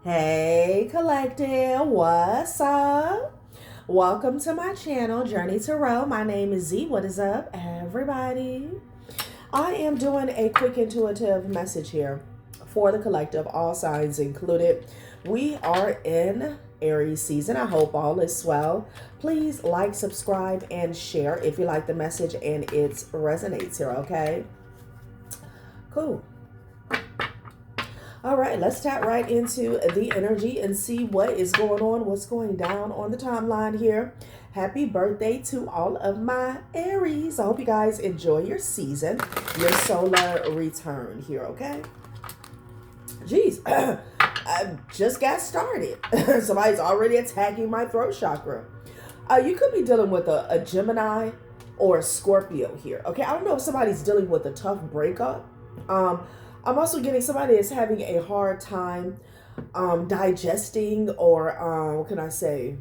Hey collective, what's up? Welcome to my channel, Journey to Row. My name is Z. What is up, everybody? I am doing a quick intuitive message here for the collective, all signs included. We are in Aries season. I hope all is well. Please like, subscribe, and share if you like the message and it resonates here, okay? Cool. All right, let's tap right into the energy and see what is going on, what's going down on the timeline here. Happy birthday to all of my Aries. I hope you guys enjoy your season, your solar return here, okay? Jeez, I just got started. Somebody's already attacking my throat chakra. You could be dealing with a Gemini or a Scorpio here, okay? I don't know if somebody's dealing with a tough breakup. I'm also getting somebody that's having a hard time digesting or, what can I say,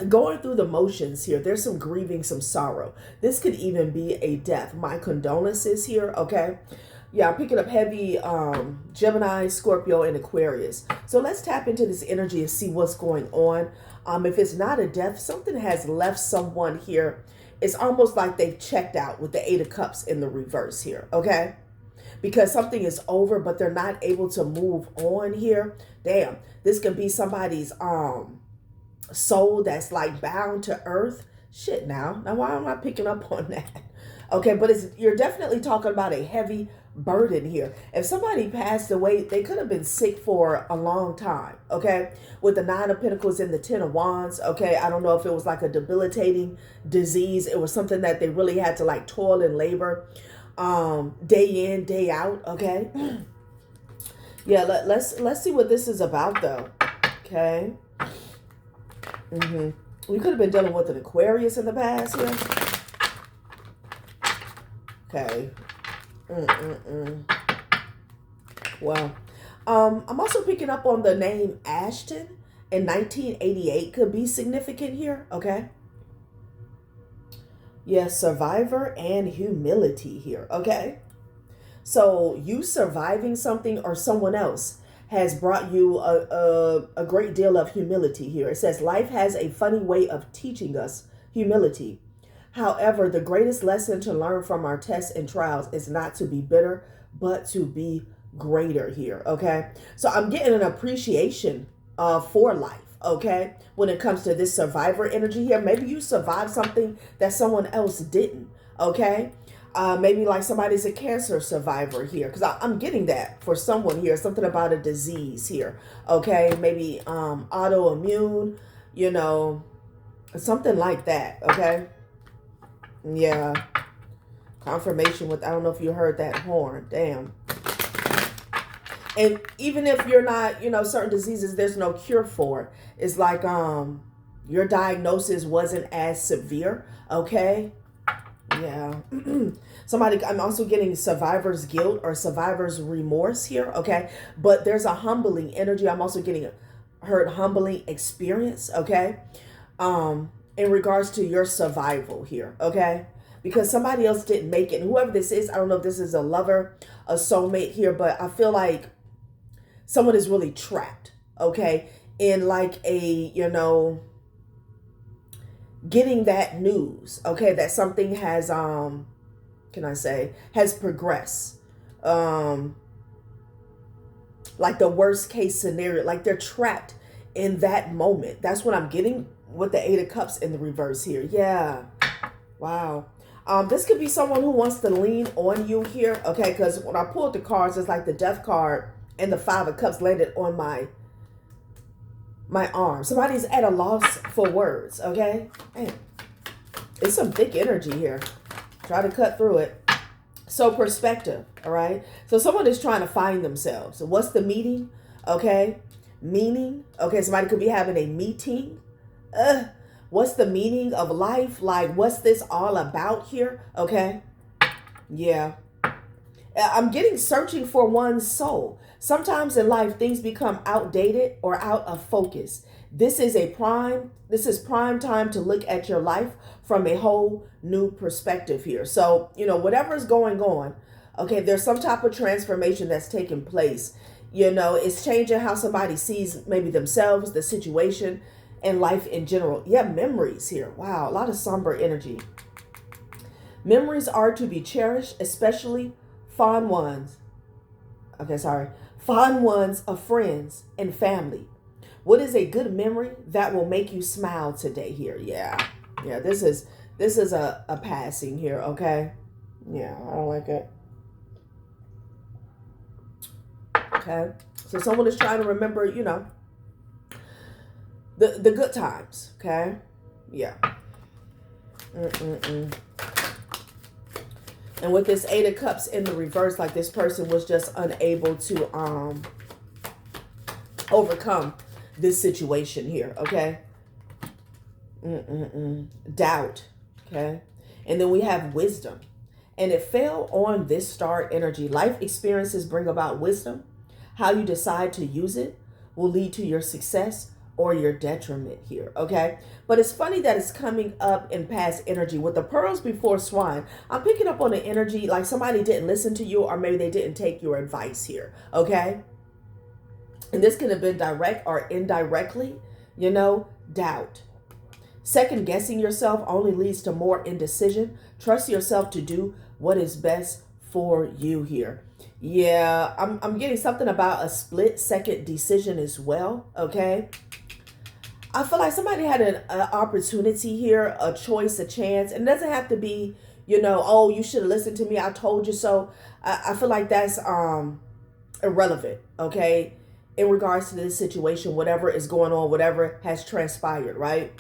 going through the motions here. There's some grieving, some sorrow. This could even be a death. My condolences here, okay? Yeah, I'm picking up heavy Gemini, Scorpio, and Aquarius. So let's tap into this energy and see what's going on. If it's not a death, something has left someone here. It's almost like they've checked out with the Eight of Cups in the reverse here, okay? Because something is over, but they're not able to move on here. Damn, this could be somebody's soul that's like bound to earth. Shit now why am I picking up on that? Okay, but you're definitely talking about a heavy burden here. If somebody passed away, they could have been sick for a long time, okay? With the Nine of Pentacles and the Ten of Wands, okay? I don't know if it was like a debilitating disease. It was something that they really had to like toil and labor day in, day out, okay? Yeah, let's see what this is about though. Okay. We could have been dealing with an Aquarius in the past here. Okay. Well, I'm also picking up on the name Ashton in 1988 could be significant here, okay? Yes, survivor and humility here, okay? So you surviving something or someone else has brought you a great deal of humility here. It says, life has a funny way of teaching us humility. However, the greatest lesson to learn from our tests and trials is not to be bitter, but to be greater here, okay? So I'm getting an appreciation for life. Okay, when it comes to this survivor energy here, maybe you survived something that someone else didn't. Okay, maybe like somebody's a cancer survivor here, because I'm getting that for someone here. Something about a disease here. Okay, maybe autoimmune, you know, something like that. Okay, yeah, confirmation with, I don't know if you heard that horn. Damn. And even if you're not, certain diseases, there's no cure for it. It's like your diagnosis wasn't as severe, okay? Yeah. I'm also getting survivor's guilt or survivor's remorse here, okay? But there's a humbling energy. I'm also getting humbling experience, okay? In regards to your survival here, okay? Because somebody else didn't make it. And whoever this is, I don't know if this is a lover, a soulmate here, but I feel like someone is really trapped, okay, in like a, getting that news, okay, that something has, has progressed. Like the worst case scenario, like they're trapped in that moment. That's what I'm getting with the Eight of Cups in the reverse here. Yeah. Wow. This could be someone who wants to lean on you here, okay, because when I pulled the cards, it's like the Death card and the Five of Cups landed on my arm. Somebody's at a loss for words, okay? Man, it's some thick energy here. Try to cut through it. So perspective, all right? So someone is trying to find themselves. So what's the meaning, okay? Meaning, okay, somebody could be having a meeting. What's the meaning of life? Like, what's this all about here, okay? Yeah. I'm getting searching for one's soul. Sometimes in life, things become outdated or out of focus. This is prime time to look at your life from a whole new perspective here. So, whatever is going on, Okay, there's some type of transformation that's taking place. You know, it's changing how somebody sees maybe themselves, the situation, and life in general. Yeah, memories here. Wow, a lot of somber energy. Memories are to be cherished, especially fond ones. Okay, sorry. Fond ones of friends and family. What is a good memory that will make you smile today here? Yeah. Yeah, this is a passing here, okay? Yeah, I don't like it. Okay. So someone is trying to remember, you know, the good times, okay? Yeah. Mm-mm-mm. And with this Eight of Cups in the reverse, like this person was just unable to overcome this situation here, okay? Doubt, okay? And then we have wisdom. And it fell on this star energy. Life experiences bring about wisdom. How you decide to use it will lead to your success or your detriment here, okay? But it's funny that it's coming up in past energy. With the pearls before swine, I'm picking up on the energy like somebody didn't listen to you, or maybe they didn't take your advice here, okay? And this could have been direct or indirectly, you know, doubt. Second guessing yourself only leads to more indecision. Trust yourself to do what is best for you here. Yeah, I'm getting something about a split second decision as well, okay? I feel like somebody had an opportunity here, a choice, a chance. And it doesn't have to be, you know, oh, you should have listened to me, I told you so. I feel like that's irrelevant, okay? In regards to this situation, whatever is going on, whatever has transpired, right?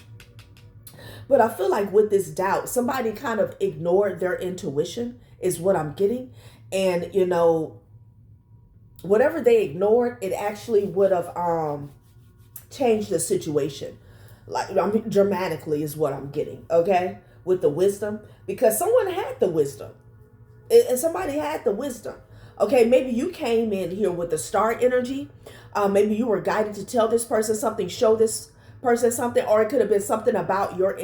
But I feel like with this doubt, somebody kind of ignored their intuition is what I'm getting. And, you know, whatever they ignored, it actually would have changed the situation. Like, I mean, dramatically is what I'm getting, okay? With the wisdom. Because someone had the wisdom. And somebody had the wisdom. Okay, maybe you came in here with the star energy. Maybe you were guided to tell this person something, show this person something, or it could have been something about your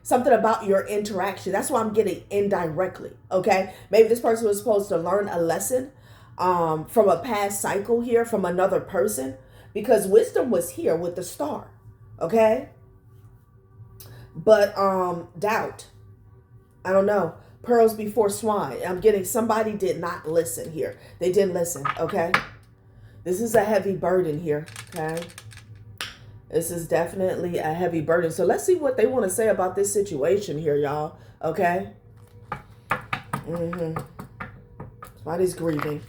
something about your interaction. That's why I'm getting indirectly, okay? Maybe this person was supposed to learn a lesson from a past cycle here, from another person, because wisdom was here with the star, okay? But doubt, I don't know. Pearls before swine. I'm getting somebody did not listen here. They didn't listen, okay? This is a heavy burden here, okay? This is definitely a heavy burden. So let's see what they want to say about this situation here, y'all, okay? Somebody's grieving.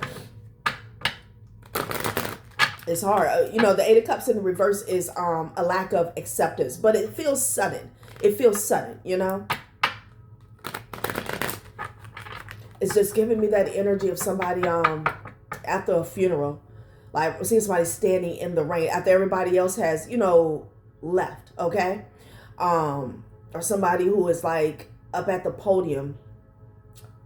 It's hard. You know, the Eight of Cups in the reverse is a lack of acceptance, but it feels sudden. It feels sudden, you know? It's just giving me that energy of somebody after a funeral. Like, I'm seeing somebody standing in the rain after everybody else has, you know, left, okay? Or somebody who is like up at the podium.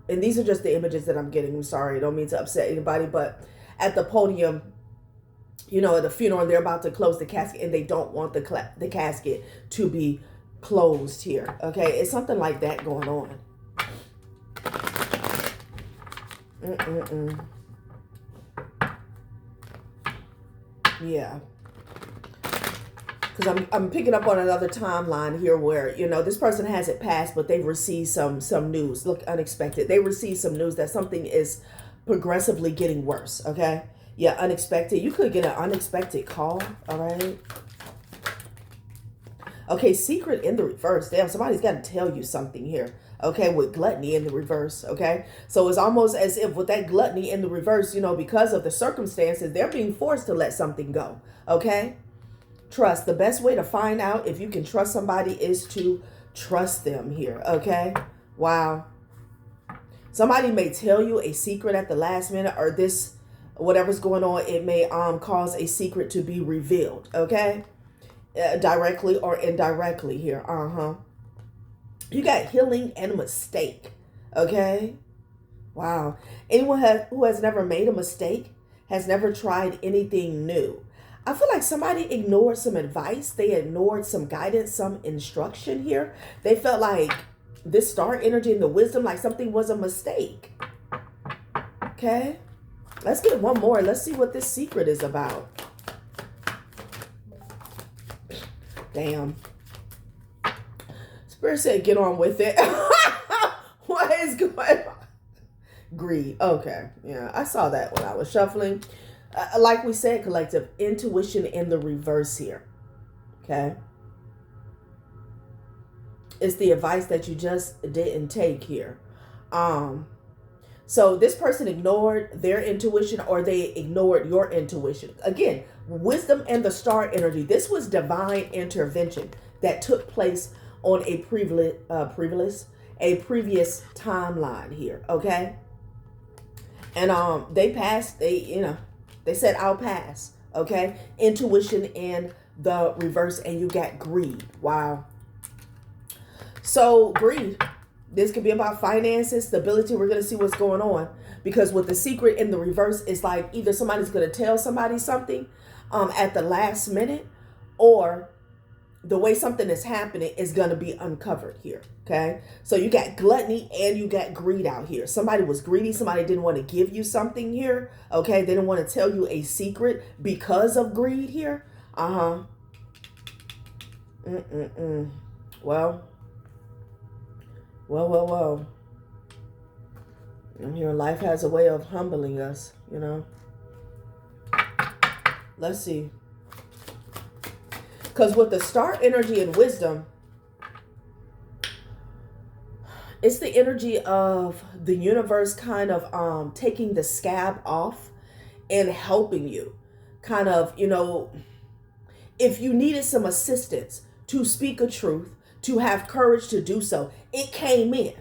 And these are just the images that I'm getting. I'm sorry, I don't mean to upset anybody, but at the podium, you know, at the funeral, they're about to close the casket and they don't want the casket to be closed here, okay? It's something like that going on. Yeah. Because I'm picking up on another timeline here where, you know, this person hasn't passed, but they've received some news. Look, unexpected. They received some news that something is progressively getting worse, okay? Yeah, unexpected. You could get an unexpected call, all right? Okay, secret in the reverse. Damn, somebody's got to tell you something here. Okay, with gluttony in the reverse, okay? So it's almost as if with that gluttony in the reverse, you know, because of the circumstances, they're being forced to let something go, okay? Trust. The best way to find out if you can trust somebody is to trust them here, okay? Wow. Somebody may tell you a secret at the last minute, or this, whatever's going on, it may cause a secret to be revealed, okay? Directly or indirectly here, You got healing and a mistake, okay? Wow. Anyone who has never made a mistake has never tried anything new. I feel like somebody ignored some advice. They ignored some guidance, some instruction here. They felt like this star energy and the wisdom, like something was a mistake. Okay. Let's get one more. Let's see what this secret is about. Damn. Spirit said, get on with it. What is going on? Greed. Okay. Yeah, I saw that when I was shuffling. Like we said, collective, intuition in the reverse here. Okay. It's the advice that you just didn't take here. So this person ignored their intuition, or they ignored your intuition. Again, wisdom and the star energy. This was divine intervention that took place on a previous timeline here. Okay. And they said, I'll pass. Okay. Intuition in the reverse, and you got greed. Wow. So greed. This could be about finances, stability. We're going to see what's going on, because with the secret in the reverse, it's like either somebody's going to tell somebody something at the last minute, or the way something is happening is going to be uncovered here. Okay. So you got gluttony and you got greed out here. Somebody was greedy. Somebody didn't want to give you something here. Okay. They didn't want to tell you a secret because of greed here. Well. I'm hearing life has a way of humbling us, you know. Let's see. Because with the star energy and wisdom, it's the energy of the universe kind of taking the scab off and helping you. Kind of, you know, if you needed some assistance to speak a truth, to have courage to do so, it came in.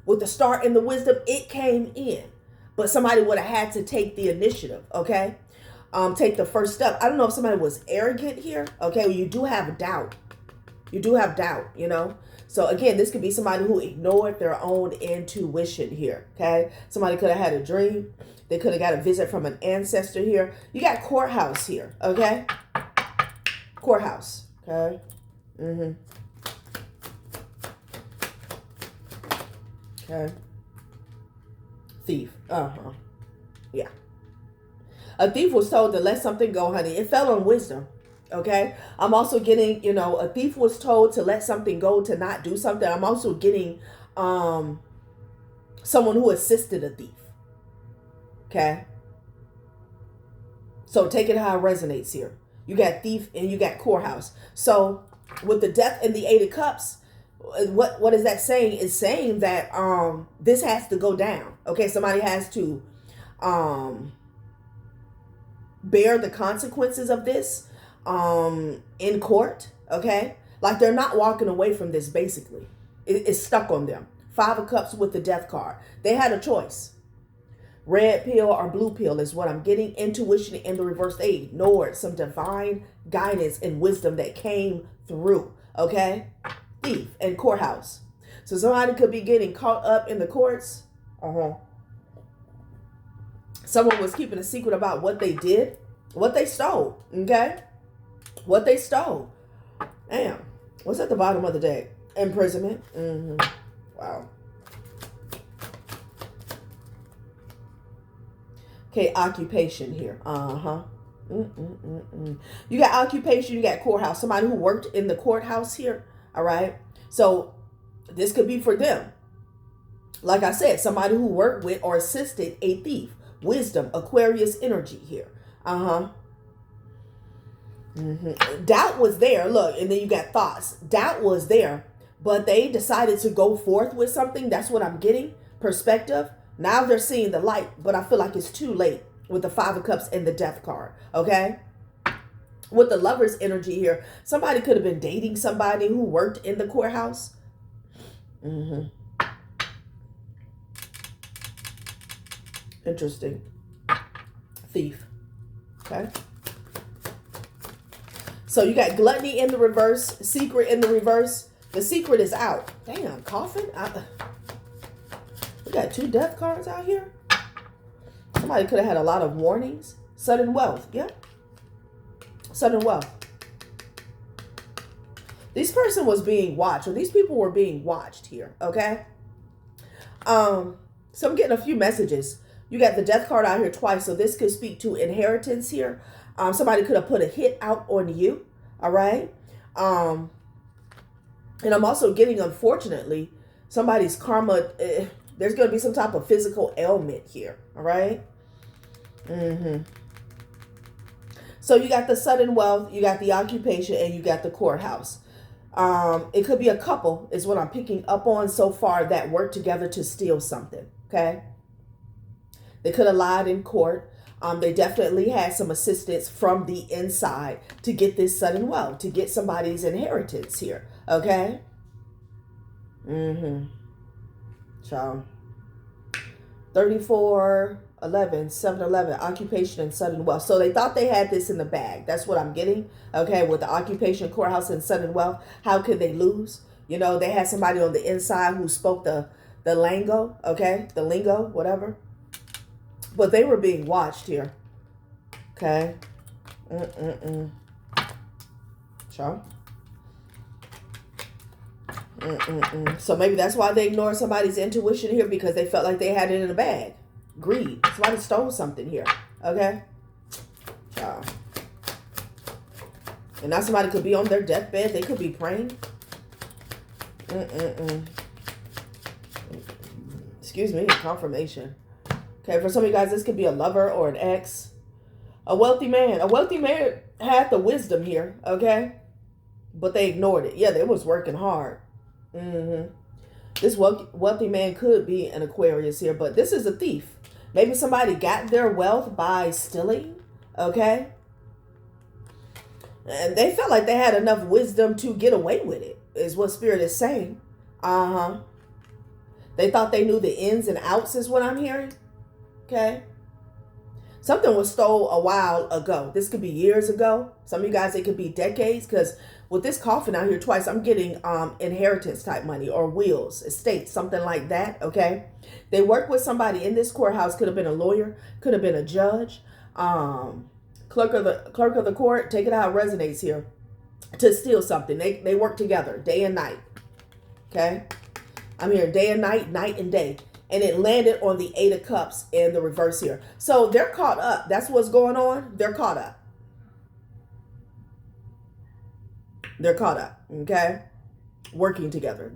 With the star and the wisdom, it came in. But somebody would have had to take the initiative, okay? Take the first step. I don't know if somebody was arrogant here. Okay, well, you do have doubt. You do have doubt, you know. So again, this could be somebody who ignored their own intuition here. Okay, somebody could have had a dream. They could have got a visit from an ancestor here. You got courthouse here. Okay, courthouse. Okay. Okay. Thief. Yeah. A thief was told to let something go, honey. It fell on wisdom. Okay. I'm also getting, you know, a thief was told to let something go, to not do something. I'm also getting someone who assisted a thief. Okay. So take it how it resonates here. You got thief and you got courthouse. So with the death and the 8 of cups, what is that saying? It's saying that this has to go down. Okay. Somebody has to bear the consequences of this in court. Okay, like they're not walking away from this. Basically, it's stuck on them. 5 of cups with the death card. They had a choice. Red pill or blue pill is what I'm getting. Intuition in the reverse. They ignored some divine guidance and wisdom that came through. Okay, thief and courthouse. So somebody could be getting caught up in the courts. Someone was keeping a secret about what they did, what they stole. Okay, what they stole. Damn. What's at the bottom of the deck? Imprisonment. Wow. Okay, occupation here. You got occupation, you got courthouse. Somebody who worked in the courthouse here. All right. So this could be for them. Like I said, somebody who worked with or assisted a thief. Wisdom, Aquarius energy here. Doubt was there. Look, and then you got thoughts. Doubt was there, but they decided to go forth with something. That's what I'm getting. Perspective. Now they're seeing the light, but I feel like it's too late with the 5 of cups and the death card. Okay. With the lover's energy here, somebody could have been dating somebody who worked in the courthouse. Interesting. Thief. Okay. So you got gluttony in the reverse, secret in the reverse. The secret is out. Damn, coffin. We got 2 death cards out here. Somebody could have had a lot of warnings. Sudden wealth. Yeah. Sudden wealth. This person was being watched, or these people were being watched here, okay? So I'm getting a few messages. You got the death card out here twice, so this could speak to inheritance here. Somebody could have put a hit out on you, all right? And I'm also getting, unfortunately, somebody's karma. There's going to be some type of physical ailment here, all right? So you got the sudden wealth, you got the occupation, and you got the courthouse. It could be a couple is what I'm picking up on so far that work together to steal something, okay? They could have lied in court. They definitely had some assistance from the inside to get this sudden wealth, to get somebody's inheritance here, okay? So 34, 11, 7-11, occupation and sudden wealth. So they thought they had this in the bag. That's what I'm getting. Okay, with the occupation, courthouse, and sudden wealth. How could they lose? You know, they had somebody on the inside who spoke the lingo, okay? The lingo, whatever. But they were being watched here. Okay. So. So maybe that's why they ignored somebody's intuition here, because they felt like they had it in a bag. Greed. Somebody stole something here. Okay? And now somebody could be on their deathbed. They could be praying. Excuse me. Confirmation. Okay, for some of you guys, this could be a lover or an ex. A wealthy man. A wealthy man had the wisdom here. Okay? But they ignored it. Yeah, they was working hard. This wealthy man could be an Aquarius here, but this is a thief. Maybe somebody got their wealth by stealing, okay? And they felt like they had enough wisdom to get away with it, is what Spirit is saying. They thought they knew the ins and outs, is what I'm hearing, okay? Something was stole a while ago. This could be years ago. Some of you guys, it could be decades, because with this coffin out here twice, I'm getting inheritance type money or wills, estates, something like that, okay? They work with somebody in this courthouse. Could have been a lawyer, could have been a judge, clerk of the court. Take it how it resonates here. To steal something. They work together day and night, okay? I'm here day and night, night and day. And it landed on the 8 of Cups in the reverse here. So they're caught up. That's what's going on. They're caught up. They're caught up, okay? Working together.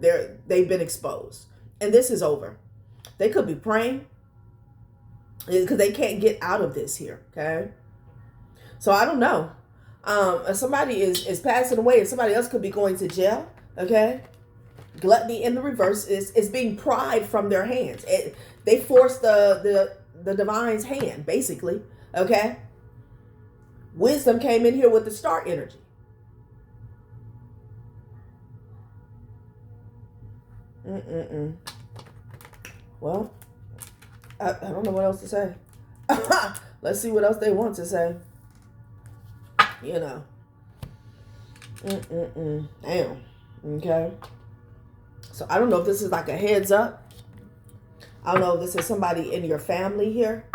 They've been exposed. And this is over. They could be praying because they can't get out of this here, okay? So I don't know. Somebody is passing away and somebody else could be going to jail, okay? Gluttony in the reverse is being pried from their hands. They force the divine's hand, basically, okay? Wisdom came in here with the star energy. Well, I don't know what else to say. Let's see what else they want to say. You know. Damn. Okay. So I don't know if this is like a heads up. I don't know if this is somebody in your family here.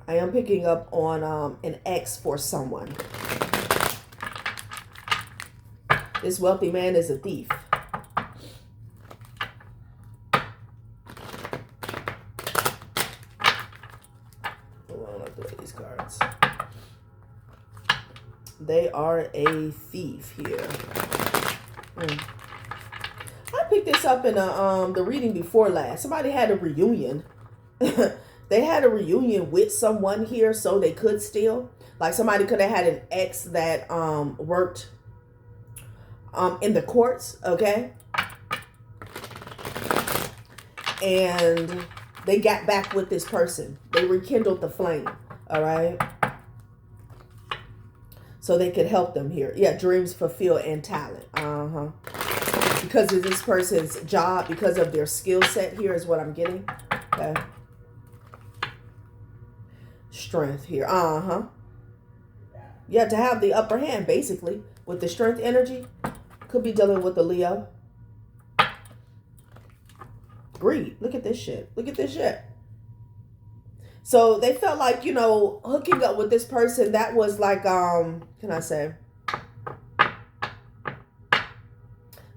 I am picking up on an ex for someone. This wealthy man is a thief. Hold on, I'll throw these cards. They are a thief here. I picked this up in the reading before last. Somebody had a reunion. They had a reunion with someone here so they could steal. Like somebody could have had an ex that worked in the courts, okay? And they got back with this person. They rekindled the flame, all right? So they could help them here. Yeah, dreams fulfilled and talent. Because of this person's job, because of their skill set here is what I'm getting. Okay. Strength here. Yeah, to have the upper hand, basically, with the strength energy. Could be dealing with the Leo. Greed. Look at this shit. Look at this shit. So they felt like, hooking up with this person, that was like, can I say,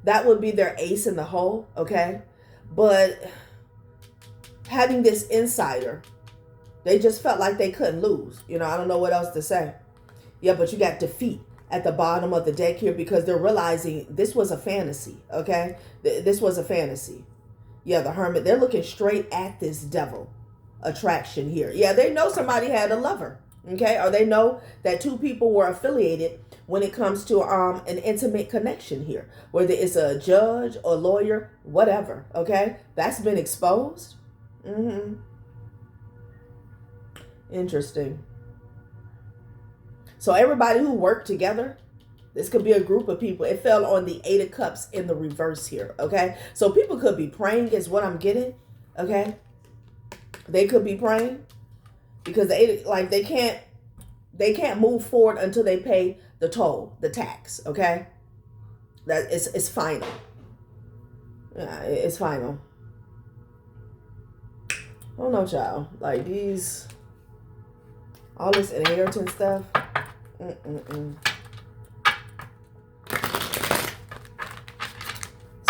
that would be their ace in the hole, okay? But having this insider, they just felt like they couldn't lose. I don't know what else to say. Yeah, but you got defeat at the bottom of the deck here because they're realizing this was a fantasy, okay? This was a fantasy. Yeah, the Hermit, they're looking straight at this devil attraction here. Yeah, they know somebody had a lover, okay? Or they know that two people were affiliated when it comes to an intimate connection here, whether it's a judge or lawyer, whatever, okay? That's been exposed. Interesting. So everybody who worked together, this could be a group of people. It fell on the Eight of Cups in the reverse here, okay? So people could be praying is what I'm getting, okay? They could be praying because they can't move forward until they pay the toll, the tax, okay? That it's final. Yeah, it's final. I don't know, child. Like all this inheritance stuff.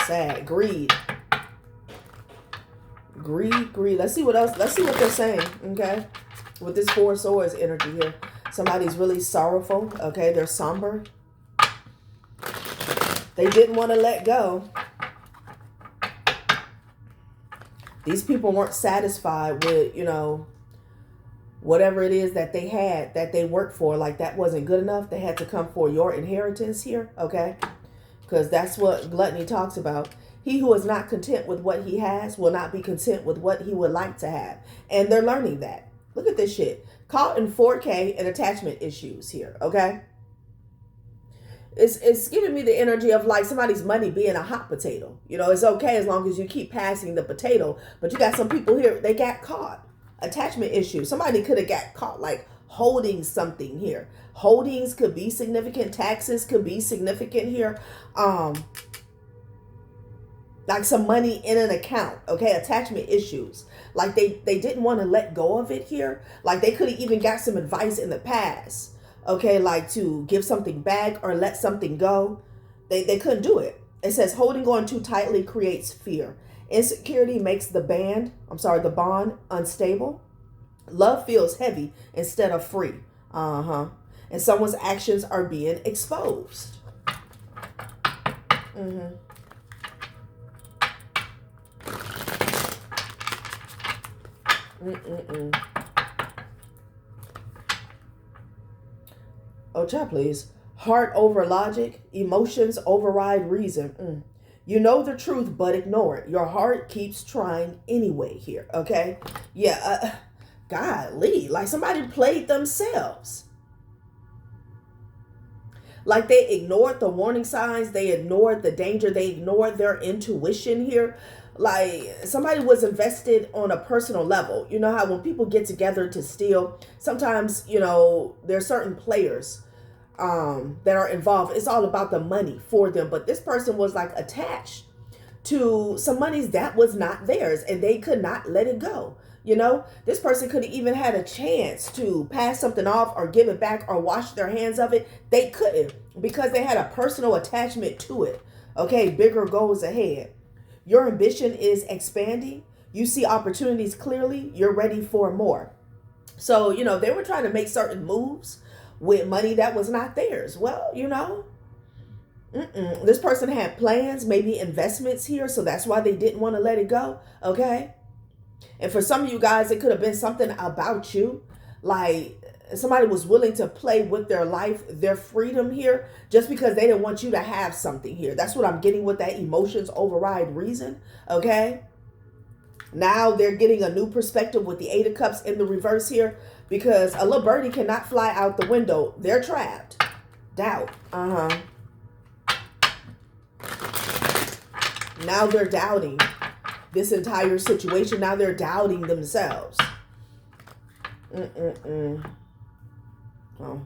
Sad. Greed. Greed. Let's see what else. Let's see what they're saying. Okay. With this Four of Swords energy here. Somebody's really sorrowful. Okay. They're somber. They didn't want to let go. These people weren't satisfied with, whatever it is that they had, that they worked for. Like that wasn't good enough. They had to come for your inheritance here. Okay. Because that's what gluttony talks about. He who is not content with what he has will not be content with what he would like to have. And they're learning that. Look at this shit. Caught in 4K and attachment issues here, okay? It's giving me the energy of like somebody's money being a hot potato. It's okay as long as you keep passing the potato. But you got some people here, they got caught. Attachment issues. Somebody could have got caught like holding something here. Holdings could be significant. Taxes could be significant here. Like some money in an account, okay? Attachment issues. Like they didn't want to let go of it here. Like they could have even got some advice in the past, okay? Like to give something back or let something go. They couldn't do it. It says holding on too tightly creates fear. Insecurity makes the bond unstable. Love feels heavy instead of free. And someone's actions are being exposed. Oh, child, please. Heart over logic. Emotions override reason. You know the truth, but ignore it. Your heart keeps trying anyway here, okay? Yeah, golly. Like somebody played themselves. Like they ignored the warning signs. They ignored the danger. They ignored their intuition here. Like somebody was invested on a personal level. You know how when people get together to steal, sometimes, there's certain players that are involved. It's all about the money for them. But this person was like attached to some monies that was not theirs and they could not let it go. This person could have even had a chance to pass something off or give it back or wash their hands of it. They couldn't because they had a personal attachment to it. Okay, bigger goals ahead. Your ambition is expanding. You see opportunities clearly. You're ready for more. So, they were trying to make certain moves with money that was not theirs. Well, this person had plans, maybe investments here. So that's why they didn't want to let it go. Okay. And for some of you guys, it could have been something about you. Like somebody was willing to play with their life, their freedom here, just because they didn't want you to have something here. That's what I'm getting with that emotions override reason. Okay. Now they're getting a new perspective with the Eight of Cups in the reverse here because a little birdie cannot fly out the window. They're trapped. Doubt. Now they're doubting this entire situation. Now they're doubting themselves. Oh.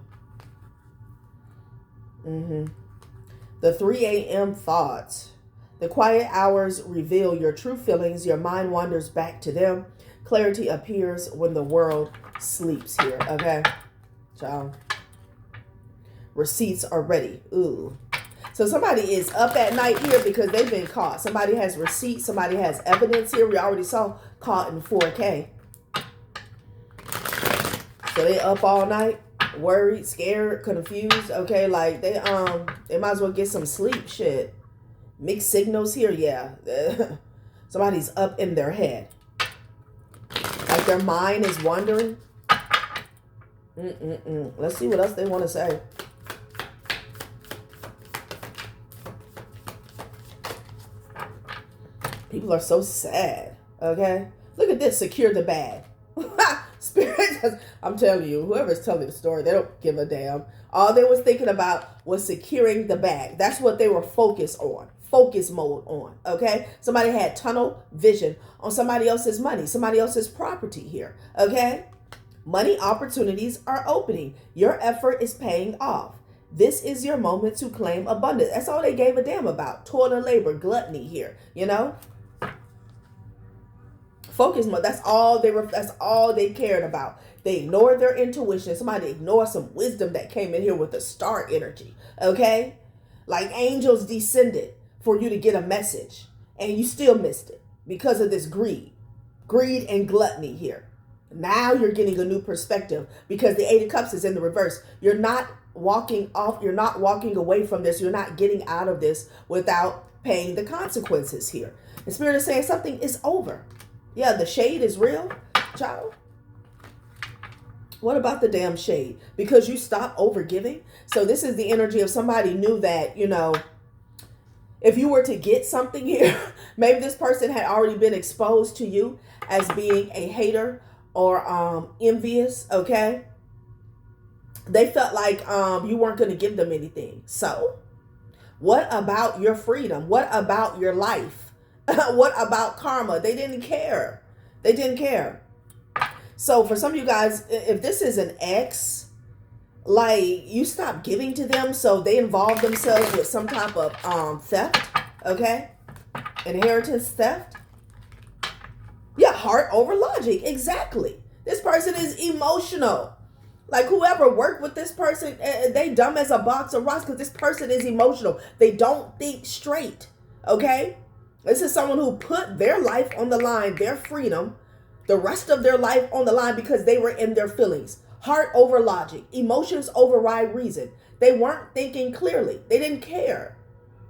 The 3 a.m. thoughts. The quiet hours reveal your true feelings. Your mind wanders back to them. Clarity appears when the world sleeps here, okay? Child. Receipts are ready. Ooh. So somebody is up at night here because they've been caught. Somebody has receipts. Somebody has evidence here. We already saw caught in 4K. So they up all night, worried, scared, confused. Okay, like they might as well get some sleep. Shit. Mixed signals here, yeah. Somebody's up in their head. Like their mind is wandering. Let's see what else they want to say. People are so sad, okay? Look at this, secure the bag. Spirit, I'm telling you, whoever's telling the story, they don't give a damn. All they was thinking about was securing the bag. That's what they were focused on, focus mode on, okay? Somebody had tunnel vision on somebody else's money, somebody else's property here, okay? Money opportunities are opening. Your effort is paying off. This is your moment to claim abundance. That's all they gave a damn about. Toil and labor, gluttony here, you know? Focus mode. That's all they cared about. They ignored their intuition. Somebody ignored some wisdom that came in here with the star energy. Okay? Like angels descended for you to get a message. And you still missed it because of this greed. Greed and gluttony here. Now you're getting a new perspective because the 8 of Cups is in the reverse. You're not walking off. You're not walking away from this. You're not getting out of this without paying the consequences here. The Spirit is saying something is over. Yeah, the shade is real, child. What about the damn shade? Because you stopped over giving. So this is the energy of somebody knew that, you know, if you were to get something here, maybe this person had already been exposed to you as being a hater or envious, okay? They felt like you weren't going to give them anything. So what about your freedom? What about your life? What about karma? They didn't care. They didn't care. So for some of you guys, if this is an ex, like you stop giving to them, so they involve themselves with some type of theft, okay? Inheritance theft. Yeah, heart over logic. Exactly. This person is emotional. Like whoever worked with this person, they dumb as a box of rocks because this person is emotional. They don't think straight, okay? This is someone who put their life on the line, their freedom, the rest of their life on the line because they were in their feelings. Heart over logic. Emotions override reason. They weren't thinking clearly. They didn't care.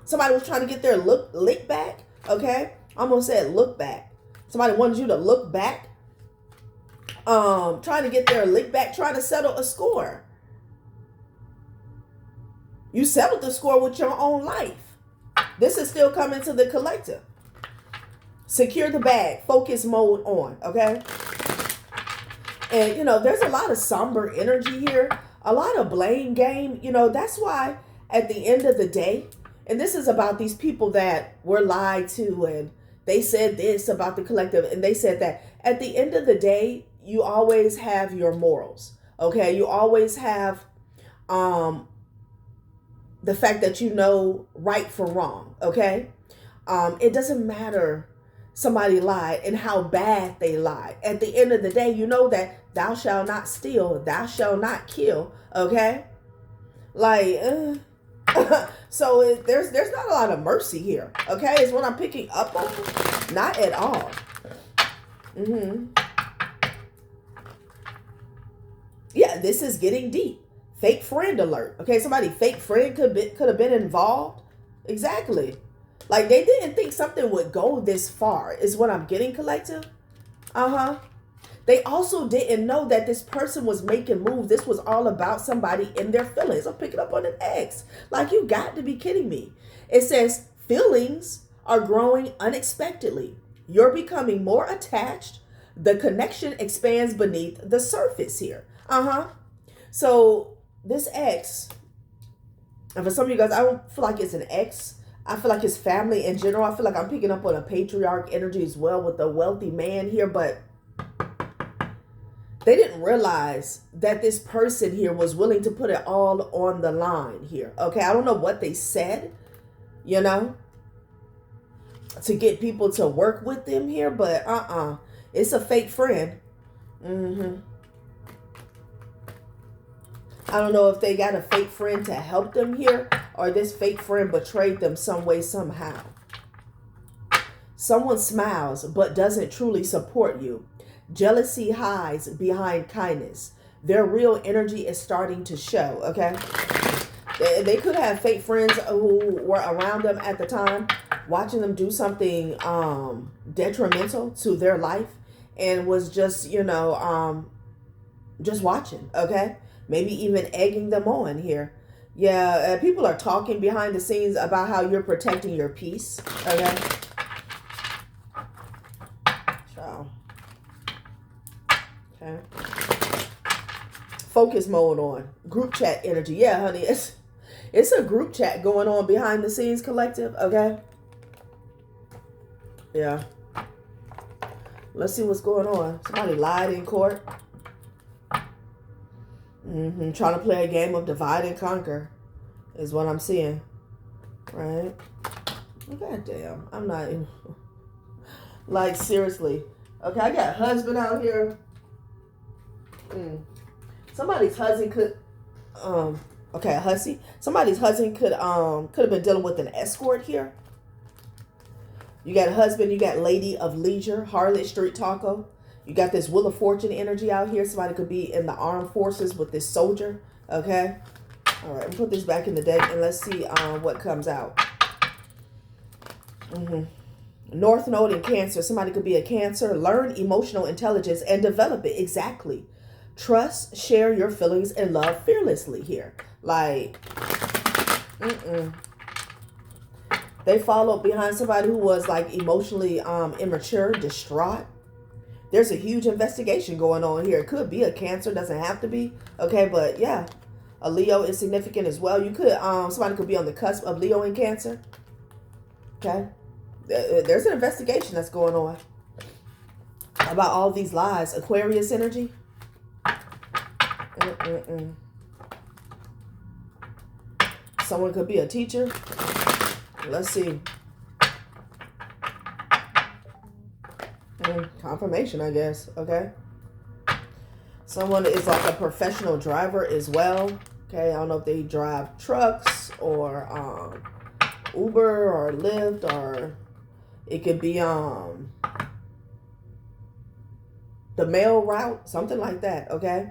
Somebody was trying to get their lick back, okay? I'm going to say look back. Somebody wanted you to look back. Trying to get their lick back, trying to settle a score. You settled the score with your own life. This is still coming to the collective. Secure the bag. Focus mode on. Okay. And, you know, there's a lot of somber energy here. A lot of blame game. You know, that's why at the end of the day, and this is about these people that were lied to and they said this about the collective and they said that. At the end of the day, you always have your morals. Okay. You always have the fact that you know right from wrong, okay? It doesn't matter somebody lied and how bad they lied. At the end of the day, you know that thou shalt not steal, thou shalt not kill, okay? Like, so there's not a lot of mercy here, okay? Is what I'm picking up on. Not at all. Yeah, this is getting deep. Fake friend alert. Okay, somebody fake friend could have been involved. Exactly. Like they didn't think something would go this far is what I'm getting, collective. They also didn't know that this person was making moves. This was all about somebody in their feelings. I'm picking up on an X. Like you got to be kidding me. It says feelings are growing unexpectedly. You're becoming more attached. The connection expands beneath the surface here. So this X, and for some of you guys, I don't feel like it's an X. I feel like it's family in general. I feel like I'm picking up on a patriarch energy as well with the wealthy man here, but they didn't realize that this person here was willing to put it all on the line here. Okay, I don't know what they said, you know, to get people to work with them here, but It's a fake friend. I don't know if they got a fake friend to help them here, or this fake friend betrayed them some way, somehow. Someone smiles but doesn't truly support you. Jealousy hides behind kindness. Their real energy is starting to show, okay? They could have fake friends who were around them at the time, watching them do something detrimental to their life, and was just, you know, just watching, okay? Maybe even egging them on here. Yeah, people are talking behind the scenes about how you're protecting your peace, okay? So, okay. Focus mode on. Group chat energy. Yeah, honey, it's a group chat going on behind the scenes, collective, okay? Yeah. Let's see what's going on. Somebody lied in court. Trying to play a game of divide and conquer is what I'm seeing. Right? God damn. I'm not in. Like, seriously. Okay, I got husband out here. Somebody's husband could okay, a hussy. Somebody's husband could have been dealing with an escort here. You got a husband, you got lady of leisure, harlot, street taco. You got this Wheel of Fortune energy out here. Somebody could be in the armed forces with this soldier. Okay. All right. We'll put this back in the deck and let's see what comes out. North Node in Cancer. Somebody could be a Cancer. Learn emotional intelligence and develop it. Exactly. Trust, share your feelings, and love fearlessly here. Like, they followed behind somebody who was like emotionally immature, distraught. There's a huge investigation going on here. It could be a Cancer, doesn't have to be. Okay, but yeah, a Leo is significant as well. You could, somebody could be on the cusp of Leo and Cancer. Okay, there's an investigation that's going on about all these lies. Aquarius energy. Someone could be a teacher. Let's see. Confirmation, I guess. Okay. Someone is like a professional driver as well. Okay. I don't know if they drive trucks or Uber or Lyft, or it could be the mail route, something like that. Okay.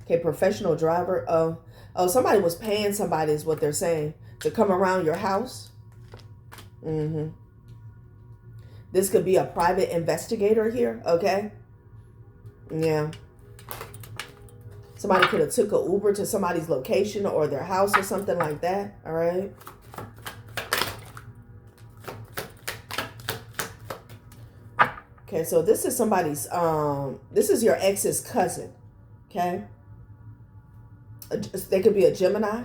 Okay. Professional driver. Oh, somebody was paying somebody is what they're saying to come around your house. This could be a private investigator here, okay? Yeah. Somebody could have took an Uber to somebody's location or their house or something like that, all right? Okay, so this is somebody's, this is your ex's cousin, okay? They could be a Gemini.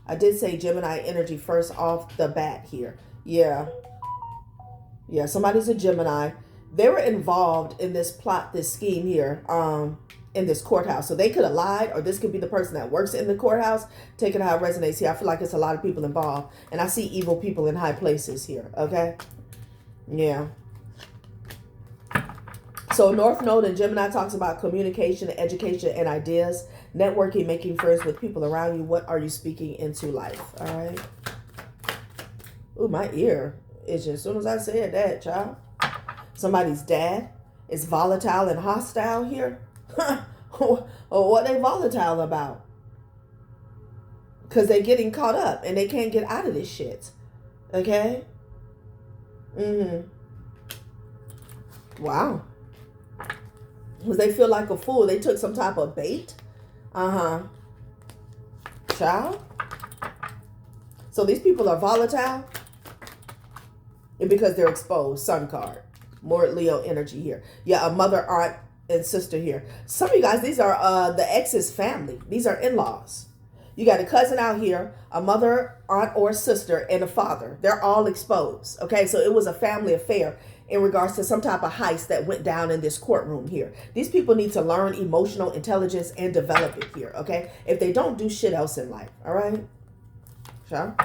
I did say Gemini energy first off the bat here. Yeah. Yeah, somebody's a Gemini. They were involved in this plot, this scheme here, in this courthouse. So they could have lied, or this could be the person that works in the courthouse. Take it how it resonates here. I feel like it's a lot of people involved. And I see evil people in high places here, okay? Yeah. So North Node in Gemini talks about communication, education, and ideas. Networking, making friends with people around you. What are you speaking into life? All right. Ooh, my ear. It's as soon as I said that, child. Somebody's dad is volatile and hostile here. What they volatile about? Because they're getting caught up and they can't get out of this shit. Okay? Wow. Because they feel like a fool. They took some type of bait. Child. So these people are volatile. And because they're exposed. Sun card. More Leo energy here. Yeah, a mother, aunt, and sister here. Some of you guys, these are the ex's family. These are in-laws. You got a cousin out here, a mother, aunt, or sister, and a father. They're all exposed. Okay, so it was a family affair in regards to some type of heist that went down in this courtroom here. These people need to learn emotional intelligence and develop it here. Okay, if they don't do shit else in life. All right. Sure.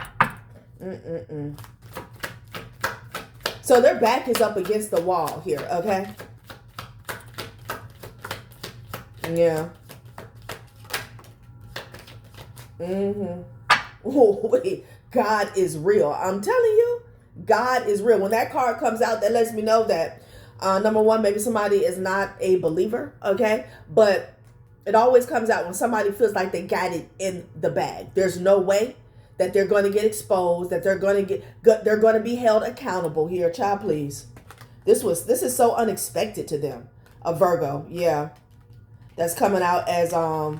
So their back is up against the wall here, okay? Yeah. Oh, wait. God is real. I'm telling you, God is real. When that card comes out, that lets me know that, number one, maybe somebody is not a believer, okay? But it always comes out when somebody feels like they got it in the bag. There's no way that they're going to get exposed, that they're going to be held accountable here. Child, please. This is so unexpected to them. A Virgo, yeah. That's coming out as a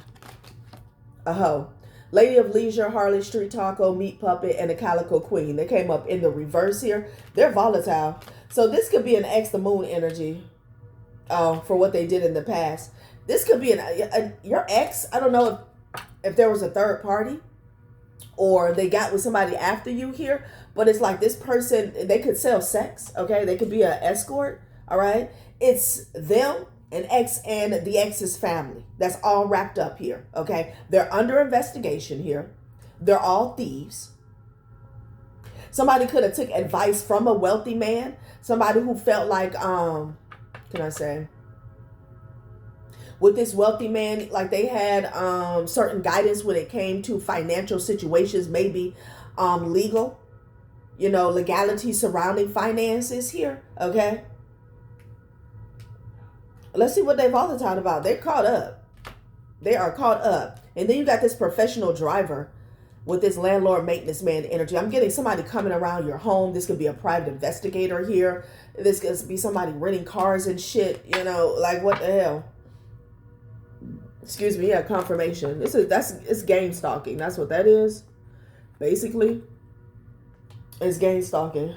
hoe. Lady of Leisure, Harley Street Taco, Meat Puppet, and the Calico Queen. They came up in the reverse here. They're volatile. So this could be an X the moon energy for what they did in the past. This could be your ex. I don't know if there was a third party or they got with somebody after you here. But it's like this person, they could sell sex. Okay. They could be an escort. All right. It's them, an ex, and the ex's family. That's all wrapped up here. Okay. They're under investigation here. They're all thieves. Somebody could have took advice from a wealthy man. Somebody who felt like, can I say, with this wealthy man, like they had certain guidance when it came to financial situations, maybe legal, legality surrounding finances here. Okay. Let's see what they're volatile about. They're caught up. They are caught up. And then you got this professional driver with this landlord maintenance man energy. I'm getting somebody coming around your home. This could be a private investigator here. This could be somebody renting cars and shit. Like what the hell? Excuse me. Yeah, confirmation. It's game stalking. That's what that is. Basically, it's game stalking.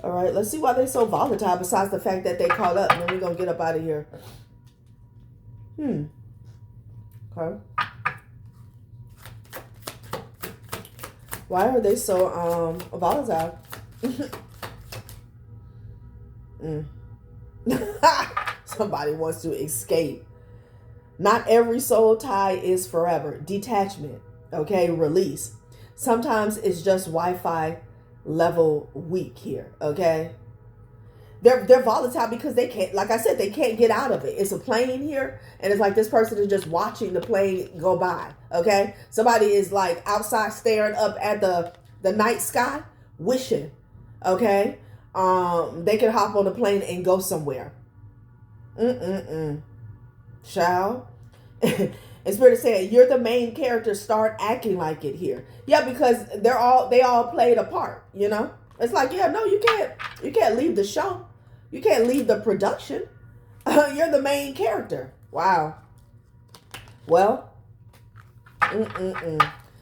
All right, let's see why they're so volatile besides the fact that they caught up. And then we're going to get up out of here. Okay. Why are they so volatile? Somebody wants to escape. Not every soul tie is forever. Detachment. Okay, release. Sometimes it's just Wi-Fi level weak here. Okay, they're volatile because they can't, like I said, they can't get out of it. It's a plane here, and it's like this person is just watching the plane go by. Okay, somebody is like outside staring up at the night sky, wishing, okay, they can hop on the plane and go somewhere. Child. And Spirit is saying, you're the main character, start acting like it here. Yeah, because they all played a part, It's like, yeah, no, you can't leave the show. You can't leave the production. You're the main character. Wow. Well,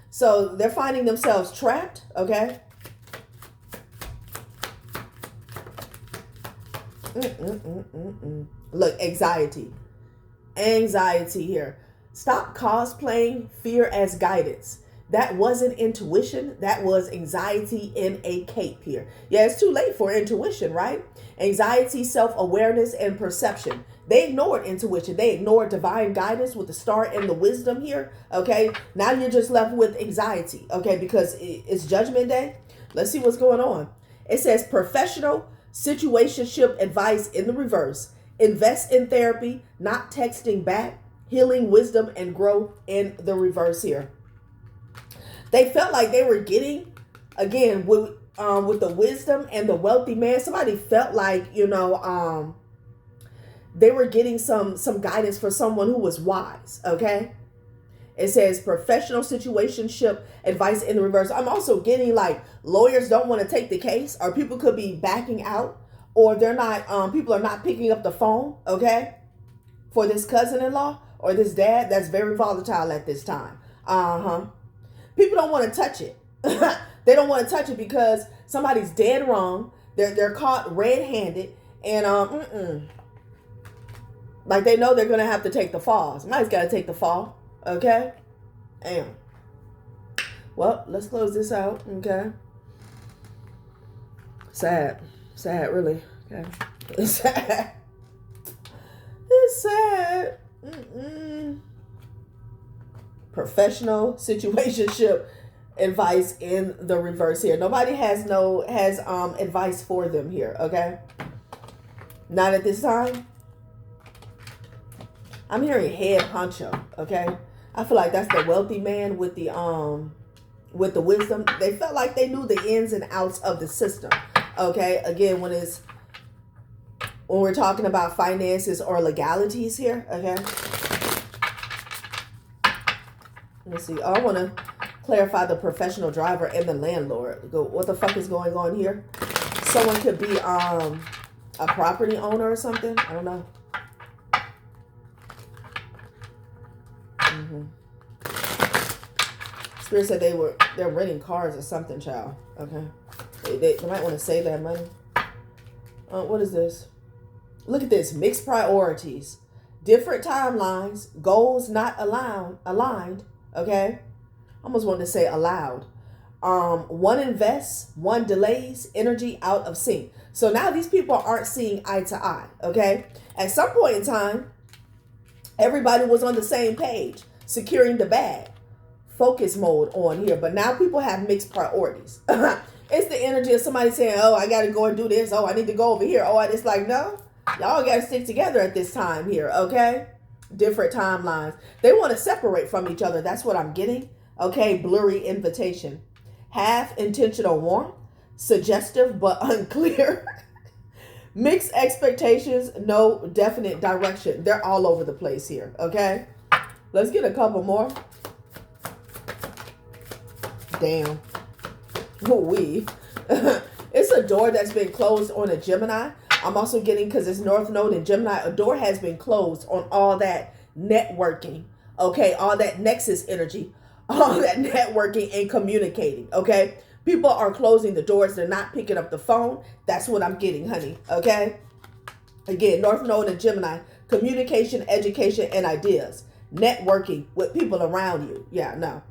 so they're finding themselves trapped, okay? Look, anxiety here. Stop cosplaying fear as guidance. That wasn't intuition. That was anxiety in a cape here. Yeah, it's too late for intuition, right? Anxiety, self-awareness, and perception. They ignored intuition. They ignored divine guidance with the star and the wisdom here. Okay, now you're just left with anxiety. Okay, because it's Judgment Day. Let's see what's going on. It says professional situationship advice in the reverse. Invest in therapy, not texting back. Healing, wisdom, and growth in the reverse here. They felt like they were getting, again, with the wisdom and the wealthy man. Somebody felt like, they were getting some guidance for someone who was wise. Okay. It says professional situationship advice in the reverse. I'm also getting like lawyers don't want to take the case, or people could be backing out, or they're not, people are not picking up the phone. Okay. For this cousin-in-law or this dad, that's very volatile at this time. People don't want to touch it. They don't want to touch it because somebody's dead wrong. They're caught red-handed, and like they know they're gonna have to take the fall. Somebody's got to take the fall. Okay. Damn. Well, let's close this out. Okay. Sad, really. Okay. It's sad. It's sad. Professional situationship advice in the reverse here. Nobody has advice for them here. Okay. Not at this time. I'm hearing head honcho, okay? I feel like that's the wealthy man with the wisdom. They felt like they knew the ins and outs of the system. Okay, again, when we're talking about finances or legalities here, okay? Let's see. Oh, I want to clarify the professional driver and the landlord. What the fuck is going on here? Someone could be a property owner or something. I don't know. Spirit said they're renting cars or something, child. Okay, they might want to save that money. What is this? Look at this. Mixed priorities, different timelines, goals not aligned. Okay, I almost wanted to say allowed. One invests, one delays, energy out of sync. So now these people aren't seeing eye to eye. Okay, at some point in time, everybody was on the same page, securing the bag. Focus mode on here, but now people have mixed priorities. It's the energy of somebody saying, oh, I gotta go and do this, oh, I need to go over here. It's like, no, y'all gotta stick together at this time here. Okay, different timelines. They want to separate from each other. That's what I'm getting. Okay, blurry invitation, half intentional warmth, suggestive but unclear. Mixed expectations, no definite direction. They're all over the place here. Okay, let's get a couple more. Damn. It's a door that's been closed on a Gemini. I'm also getting, because it's North Node in Gemini, a door has been closed on all that networking. Okay, all that Nexus energy, all that networking and communicating. Okay, people are closing the doors. They're not picking up the phone. That's what I'm getting, honey. Okay, again, North Node in Gemini, communication, education, and ideas. Networking with people around you. Yeah, no.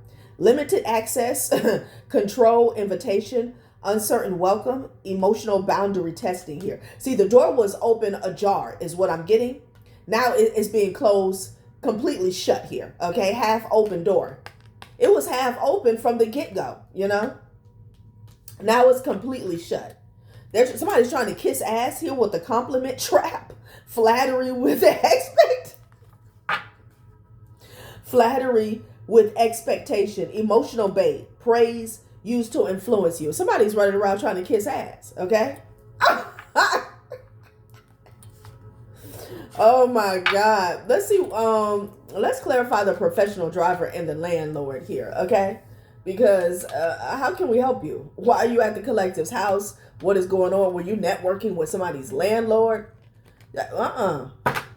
Limited access, control, invitation, uncertain welcome, emotional boundary testing here. See, the door was open ajar is what I'm getting. Now it's being closed, completely shut here. Okay, half open door. It was half open from the get-go, you know. Now it's completely shut. Somebody's trying to kiss ass here with the compliment trap. Flattery with flattery with expectation, emotional bait, praise used to influence you. Somebody's running around trying to kiss ass, okay? Oh my God. Let's see. Let's clarify the professional driver and the landlord here, okay? Because how can we help you? Why are you at the collective's house? What is going on? Were you networking with somebody's landlord?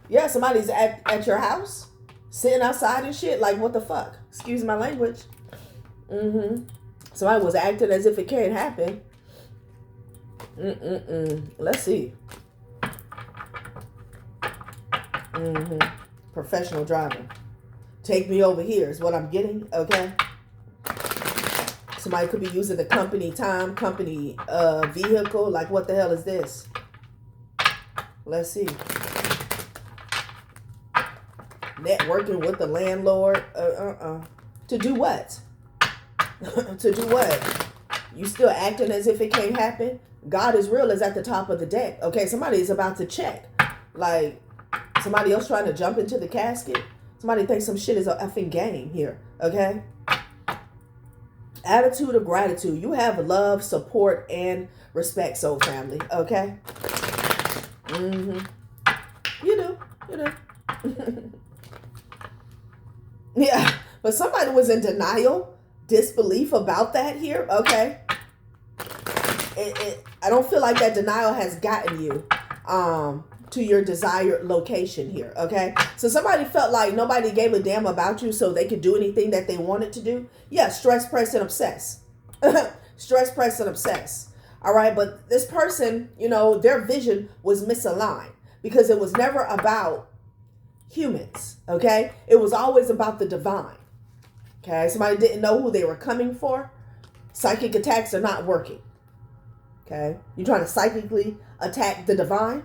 Yeah, somebody's at your house? Sitting outside and shit, like what the fuck? Excuse my language. Somebody was acting as if it can't happen. Let's see. Professional driver. Take me over here is what I'm getting, okay? Somebody could be using the company time, company vehicle. Like what the hell is this? Let's see. Networking with the landlord. To do what? To do what? You still acting as if it can't happen? God is real is at the top of the deck. Okay, somebody is about to check. Like somebody else trying to jump into the casket. Somebody thinks some shit is a effing game here. Okay. Attitude of gratitude. You have love, support, and respect, soul family. Okay. You do. Yeah, but somebody was in denial, disbelief about that here. Okay. I don't feel like that denial has gotten you to your desired location here. Okay. So somebody felt like nobody gave a damn about you, so they could do anything that they wanted to do. Yeah, stress, press, and obsess. Stress, press, and obsess. All right. But this person, their vision was misaligned because it was never about humans. Okay. It was always about the divine. Okay. Somebody didn't know who they were coming for. Psychic attacks are not working. Okay. You're trying to psychically attack the divine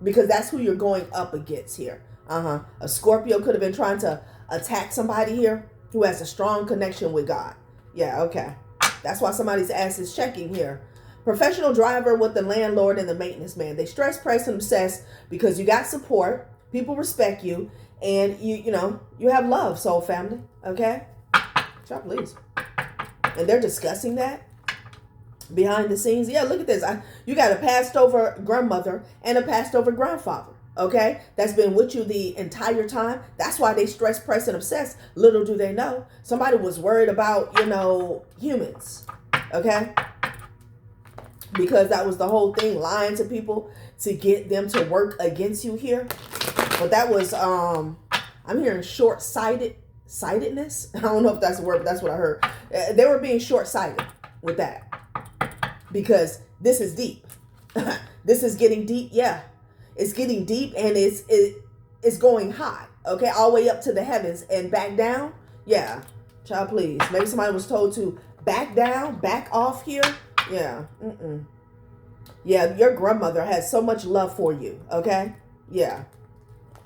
because that's who you're going up against here. A Scorpio could have been trying to attack somebody here who has a strong connection with God. Yeah. Okay. That's why somebody's ass is checking here. Professional driver with the landlord and the maintenance man. They stress, press, and obsess because you got support. People respect you, and you know, you have love, soul family. Okay? Child, please. And they're discussing that behind the scenes. Yeah, look at this. You got a passed over grandmother and a passed over grandfather. Okay, that's been with you the entire time. That's why they stress, press, and obsess. Little do they know, somebody was worried about, you know, humans. Okay, because that was the whole thing, lying to people to get them to work against you here. But that was, I'm hearing short-sightedness. I don't know if that's the word, but that's what I heard. They were being short-sighted with that, because this is deep. This is getting deep. Yeah. It's getting deep, and it's going high. Okay, all the way up to the heavens and back down. Yeah, child, please. Maybe somebody was told to back down, back off here. Yeah, yeah. Your grandmother has so much love for you. Okay, yeah,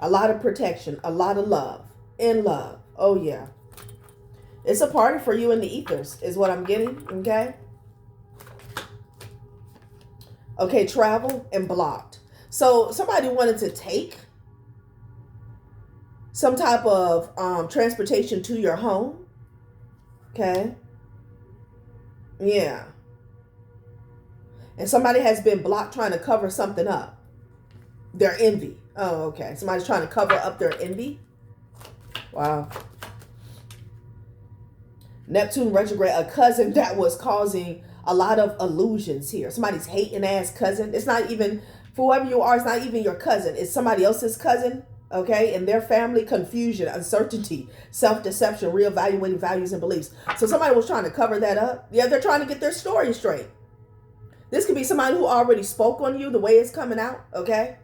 a lot of protection, a lot of love, in love. Oh yeah, it's a party for you in the ethers, is what I'm getting. Okay. Okay, travel and blocked. So somebody wanted to take some type of transportation to your home. Okay. Yeah. And somebody has been blocked trying to cover something up. Their envy. Oh, okay. Somebody's trying to cover up their envy. Wow. Neptune retrograde, a cousin that was causing a lot of illusions here. Somebody's hating ass cousin. It's not even, for whoever you are, it's not even your cousin. It's somebody else's cousin, okay? And their family, confusion, uncertainty, self-deception, reevaluating values and beliefs. So somebody was trying to cover that up. Yeah, they're trying to get their story straight. This could be somebody who already spoke on you, the way it's coming out, okay?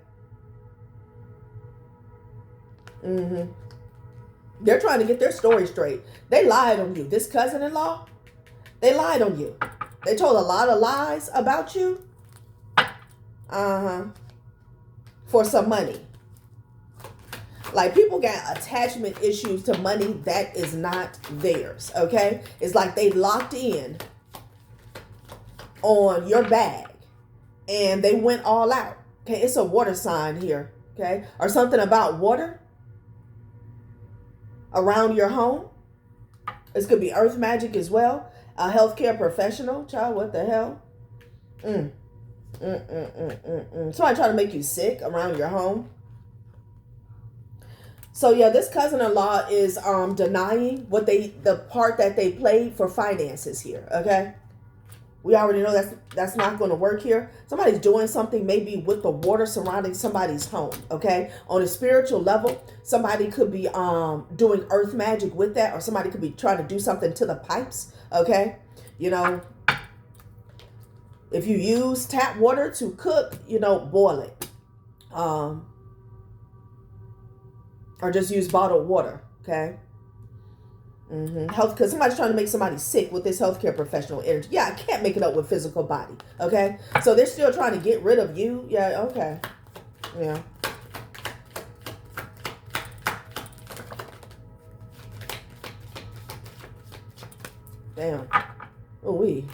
They're trying to get their story straight. They lied on you. This cousin-in-law, they lied on you. They told a lot of lies about you. For some money. Like, people got attachment issues to money that is not theirs, okay? It's like they locked in on your bag and they went all out, okay? It's a water sign here, okay? Or something about water around your home. This could be earth magic as well. A healthcare professional. Child, what the hell? Somebody trying to make you sick around your home. So yeah, this cousin-in-law is denying what the part that they played for finances here. Okay, we already know that's not going to work here. Somebody's doing something maybe with the water surrounding somebody's home. Okay, on a spiritual level, somebody could be doing earth magic with that, or somebody could be trying to do something to the pipes. Okay, you know, if you use tap water to cook, you know, boil it. Or just use bottled water, okay? Health, because somebody's trying to make somebody sick with this healthcare professional energy. Yeah, I can't make it up with physical body, okay? So they're still trying to get rid of you. Yeah, okay. Yeah. Damn. Ooh-wee.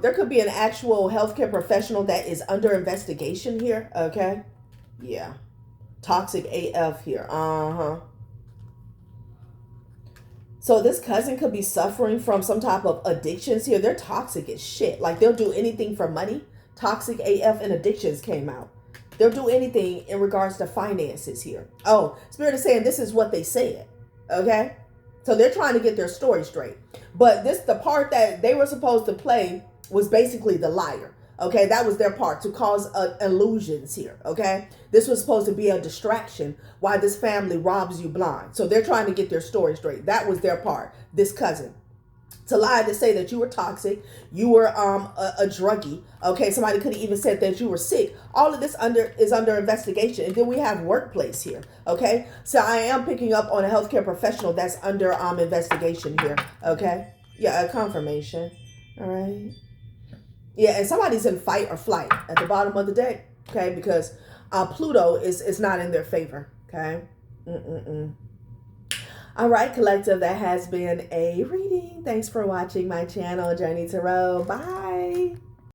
There could be an actual healthcare professional that is under investigation here, okay? Yeah. Toxic AF here. So this cousin could be suffering from some type of addictions here. They're toxic as shit. Like, they'll do anything for money. Toxic AF and addictions came out. They'll do anything in regards to finances here. Oh, Spirit is saying this is what they said. Okay? So they're trying to get their story straight. But the part that they were supposed to play was basically the liar. Okay, that was their part, to cause illusions here, okay? This was supposed to be a distraction while this family robs you blind. So they're trying to get their story straight. That was their part, this cousin. To lie to say that you were toxic, you were a druggie, okay? Somebody could have even said that you were sick. All of this is under investigation. And then we have workplace here, okay? So I am picking up on a healthcare professional that's under investigation here, okay? Yeah, a confirmation, all right? Yeah, and somebody's in fight or flight at the bottom of the deck, okay? Because Pluto is not in their favor, okay? All right, collective, that has been a reading. Thanks for watching my channel, Journey Tarot. Bye.